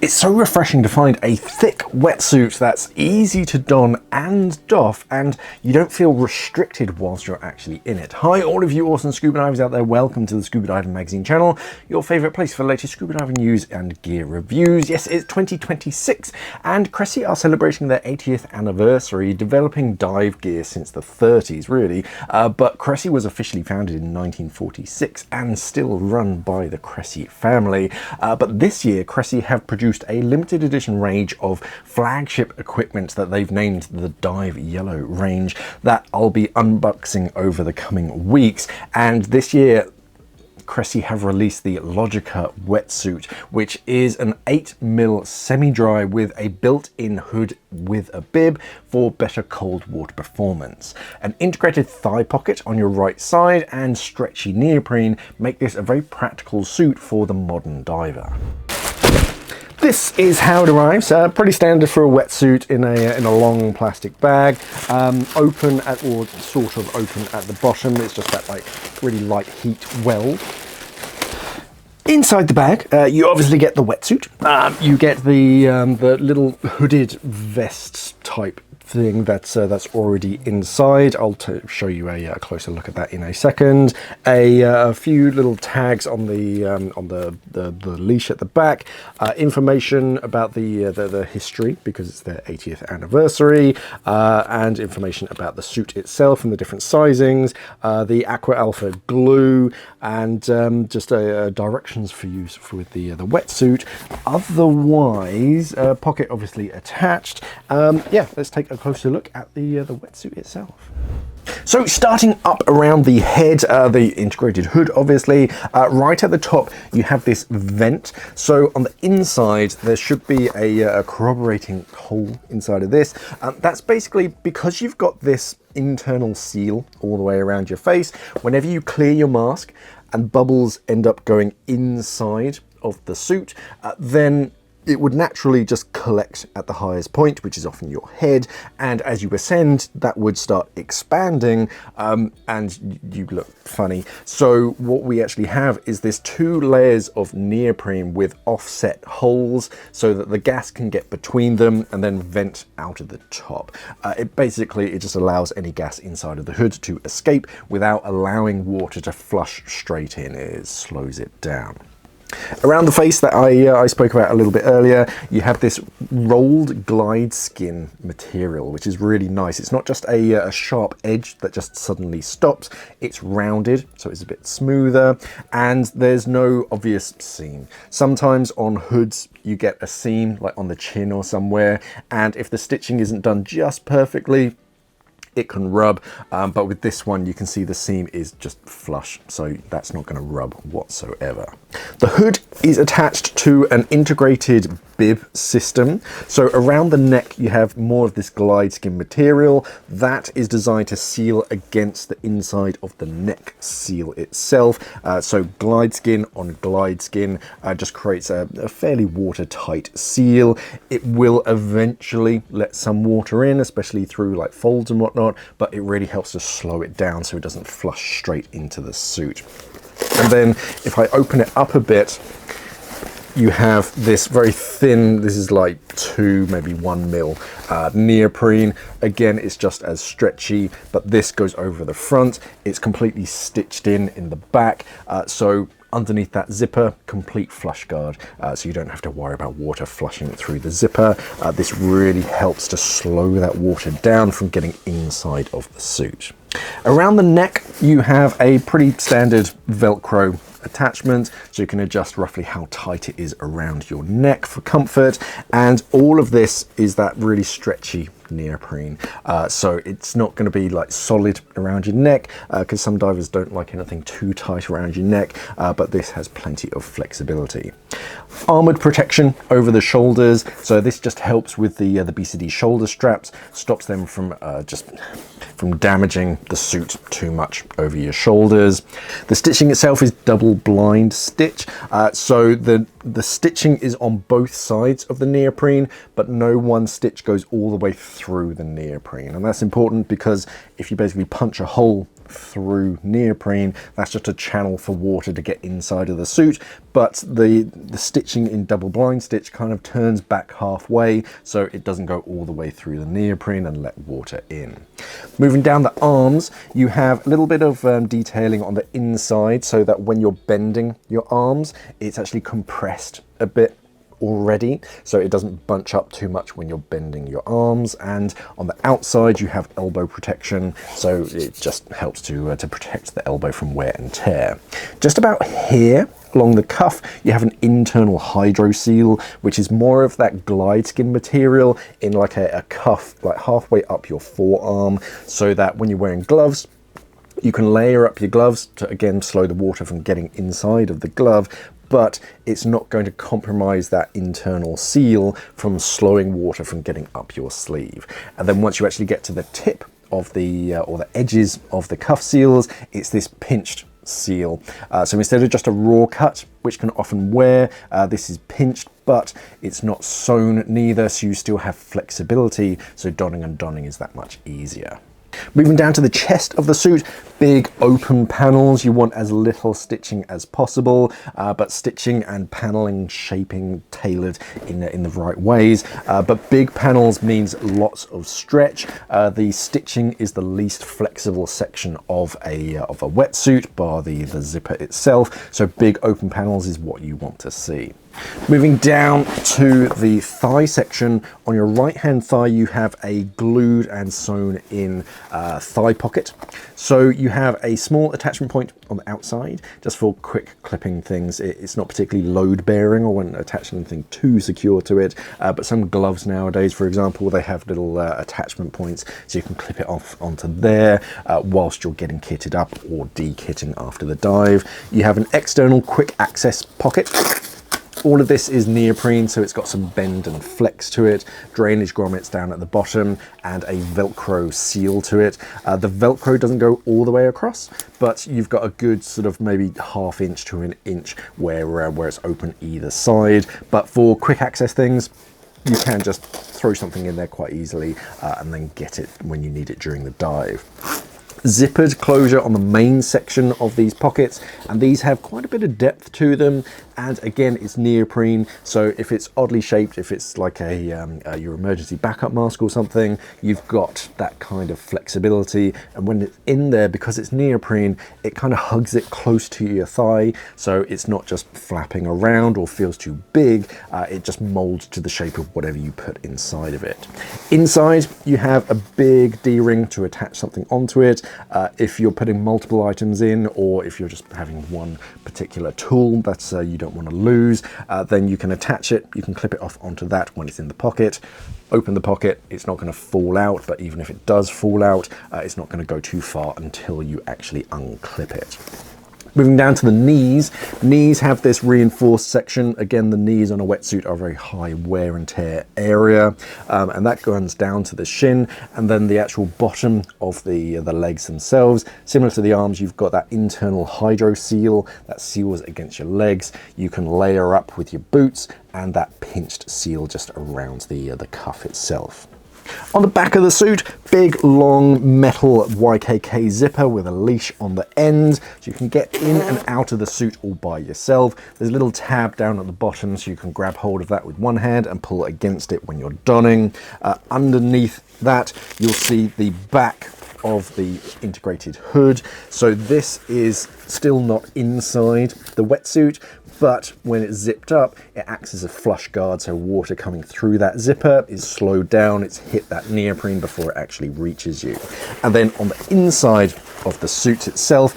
It's so refreshing to find a thick wetsuit that's easy to don and doff, and you don't feel restricted whilst you're actually in it. Hi all of you awesome scuba divers out there, welcome to the Scuba Diver Magazine channel, your favourite place for the latest scuba diving news and gear reviews. Yes, it's 2026 and Cressi are celebrating their 80th anniversary, developing dive gear since the 30s really, but Cressi was officially founded in 1946 and still run by the Cressi family. But this year Cressi have produced a limited edition range of flagship equipment that they've named the Dive Yellow range that I'll be unboxing over the coming weeks. And this year Cressi have released the Logica Wetsuit, which is an 8mm semi-dry with a built-in hood with a bib for better cold water performance. An integrated thigh pocket on your right side and stretchy neoprene make this a very practical suit for the modern diver. This is how it arrives. Pretty standard for a wetsuit in a long plastic bag. Open at, or sort of open at the bottom. It's just that like really light heat weld. Inside the bag, you obviously get the wetsuit. You get the little hooded vest type thing that's already inside. I'll show you a closer look at that in a second. A few little tags on the leash at the back. Information about the history because it's their 80th anniversary, and information about the suit itself and the different sizings. The Aqua Alpha glue and just directions for use with the wetsuit. Otherwise, pocket obviously attached. Yeah, let's take a closer look at the wetsuit itself. So starting up around the head, the integrated hood obviously, right at the top you have this vent. So on the inside there should be a corroborating hole inside of this. That's basically because you've got this internal seal all the way around your face. Whenever you clear your mask and bubbles end up going inside of the suit, then it would naturally just collect at the highest point, which is often your head, and as you ascend that would start expanding, and you look funny. So what we actually have is this 2 layers of neoprene with offset holes so that the gas can get between them and then vent out of the top. It just allows any gas inside of the hood to escape without allowing water to flush straight in. It slows it down. Around the face that I spoke about a little bit earlier, you have this rolled glide skin material, which is really nice. It's not just a sharp edge that just suddenly stops. It's rounded, so it's a bit smoother, and there's no obvious seam. Sometimes on hoods you get a seam, like on the chin or somewhere, and if the stitching isn't done just perfectly, it can rub, but with this one you can see the seam is just flush, so that's not going to rub whatsoever. The hood is attached to an integrated bib system. So around the neck you have more of this glide skin material that is designed to seal against the inside of the neck seal itself. So glide skin on glide skin just creates a fairly watertight seal. It will eventually let some water in, especially through like folds and whatnot, but it really helps to slow it down so it doesn't flush straight into the suit. And then if I open it up a bit, you have this very thin, this is like 2, maybe 1 mil neoprene. Again, it's just as stretchy, but this goes over the front. It's completely stitched in the back. So underneath that zipper, complete flush guard, so you don't have to worry about water flushing through the zipper. This really helps to slow that water down from getting inside of the suit. Around the neck, you have a pretty standard Velcro attachment, so you can adjust roughly how tight it is around your neck for comfort, and all of this is that really stretchy neoprene, so it's not going to be like solid around your neck, because some divers don't like anything too tight around your neck, but this has plenty of flexibility. Armored protection over the shoulders, so this just helps with the BCD shoulder straps, stops them from damaging the suit too much over your shoulders. The stitching itself is double blind stitch, so the stitching is on both sides of the neoprene, but no one stitch goes all the way through the neoprene, and that's important because if you basically punch a hole through neoprene. That's just a channel for water to get inside of the suit, but the stitching in double blind stitch kind of turns back halfway, so it doesn't go all the way through the neoprene and let water in. Moving down the arms, you have a little bit of detailing on the inside, so that when you're bending your arms, it's actually compressed a bit already, so it doesn't bunch up too much when you're bending your arms. And on the outside you have elbow protection, so it just helps to protect the elbow from wear and tear. Just about here along the cuff you have an internal hydro seal, which is more of that glide skin material in like a cuff like halfway up your forearm, so that when you're wearing gloves you can layer up your gloves to again slow the water from getting inside of the glove, but it's not going to compromise that internal seal from slowing water from getting up your sleeve. And then once you actually get to the tip of the or the edges of the cuff seals, it's this pinched seal. So instead of just a raw cut, which can often wear, this is pinched, but it's not sewn neither, so you still have flexibility, so donning and donning is that much easier. Moving down to the chest of the suit, big open panels. You want as little stitching as possible, but stitching and paneling, shaping, tailored in the right ways. But big panels means lots of stretch. The stitching is the least flexible section of a wetsuit, bar the zipper itself. So big open panels is what you want to see. Moving down to the thigh section, on your right hand thigh you have a glued and sewn in thigh pocket. So you have a small attachment point on the outside just for quick clipping things. It's not particularly load bearing or won't attach anything too secure to it, but some gloves nowadays, for example, they have little attachment points, so you can clip it off onto there whilst you're getting kitted up or de-kitting after the dive. You have an external quick access pocket. All of this is neoprene, so it's got some bend and flex to it, drainage grommets down at the bottom, and a Velcro seal to it. The Velcro doesn't go all the way across, but you've got a good sort of maybe ½ inch to an inch where it's open either side. But for quick access things, you can just throw something in there quite easily and then get it when you need it during the dive. Zippered closure on the main section of these pockets, and these have quite a bit of depth to them, and again it's neoprene, so if it's oddly shaped, if it's like your emergency backup mask or something, you've got that kind of flexibility. And when it's in there, because it's neoprene, it kind of hugs it close to your thigh, so it's not just flapping around or feels too big. It just molds to the shape of whatever you put inside of it. Inside you have a big D-ring to attach something onto it. If you're putting multiple items in, or if you're just having one particular tool that's you don't want to lose, then you can attach it, you can clip it off onto that when it's in the pocket. Open the pocket, it's not going to fall out, but even if it does fall out, it's not going to go too far until you actually unclip it. Moving down to the knees. Knees have this reinforced section. Again, the knees on a wetsuit are a very high wear and tear area, and that runs down to the shin, and then the actual bottom of the legs themselves. Similar to the arms, you've got that internal hydro seal that seals against your legs. You can layer up with your boots, and that pinched seal just around the cuff itself. On the back of the suit, big long metal 𝐸𝐾𝐾 zipper with a leash on the end, so you can get in and out of the suit all by yourself. There's a little tab down at the bottom, so you can grab hold of that with one hand and pull against it when you're donning. Underneath that, you'll see the back of the integrated hood. So this is still not inside the wetsuit, but when it's zipped up, it acts as a flush guard, so water coming through that zipper is slowed down, it's hit that neoprene before it actually reaches you. And then on the inside of the suit itself,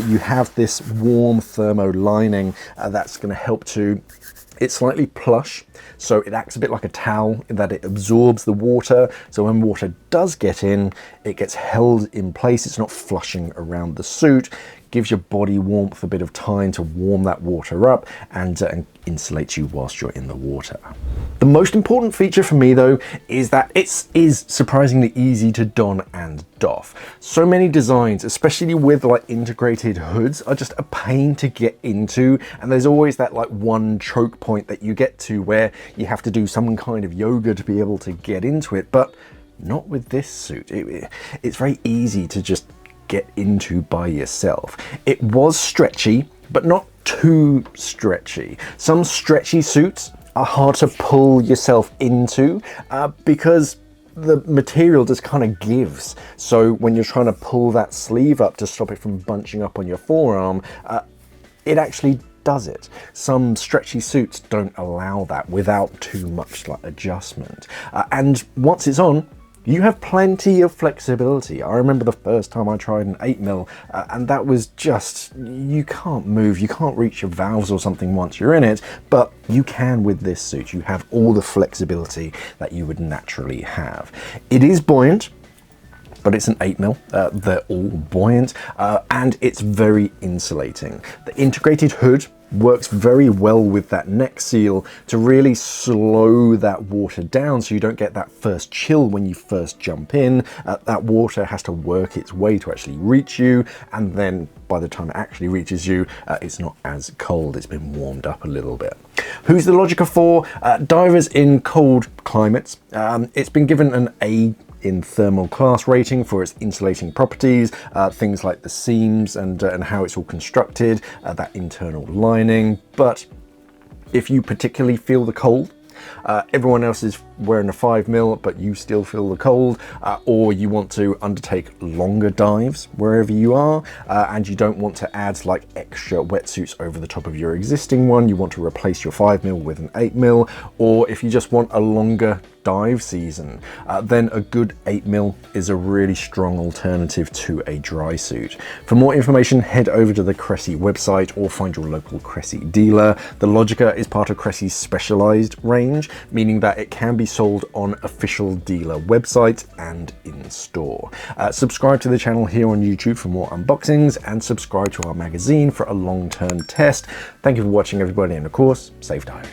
you have this warm thermo lining that's going to help to, it's slightly plush, so it acts a bit like a towel in that it absorbs the water, so when water does get in, it gets held in place, it's not flushing around the suit. Gives your body warmth a bit of time to warm that water up and insulates you whilst you're in the water. The most important feature for me though is that it is surprisingly easy to don and doff. So many designs, especially with like integrated hoods, are just a pain to get into, and there's always that like one choke point that you get to where you have to do some kind of yoga to be able to get into it, but not with this suit. It's very easy to just get into by yourself. It was stretchy, but not too stretchy. Some stretchy suits are hard to pull yourself into because the material just kind of gives. So when you're trying to pull that sleeve up to stop it from bunching up on your forearm, it actually does it. Some stretchy suits don't allow that without too much like adjustment. And once it's on, you have plenty of flexibility. I remember the first time I tried an 8mm and that was just, you can't move, you can't reach your valves or something once you're in it, but you can with this suit. You have all the flexibility that you would naturally have. It is buoyant, but it's an 8mm, they're all buoyant, and it's very insulating. The integrated hood works very well with that neck seal to really slow that water down so you don't get that first chill when you first jump in. That water has to work its way to actually reach you, and then by the time it actually reaches you, it's not as cold, it's been warmed up a little bit. Who's the Logica for? Divers in cold climates. It's been given an A in thermal class rating for its insulating properties, things like the seams and how it's all constructed, that internal lining. But if you particularly feel the cold, everyone else is wearing a 5mm, but you still feel the cold, or you want to undertake longer dives wherever you are, and you don't want to add like extra wetsuits over the top of your existing one, you want to replace your 5mm with an 8mm, or if you just want a longer dive season, then a good 8mm is a really strong alternative to a dry suit. For more information, head over to the Cressi website or find your local Cressi dealer. The Logica is part of Cressi's specialized range, meaning that it can be sold on official dealer websites and in store. Subscribe to the channel here on YouTube for more unboxings, and subscribe to our magazine for a long-term test. Thank you for watching, everybody, and of course, safe diving.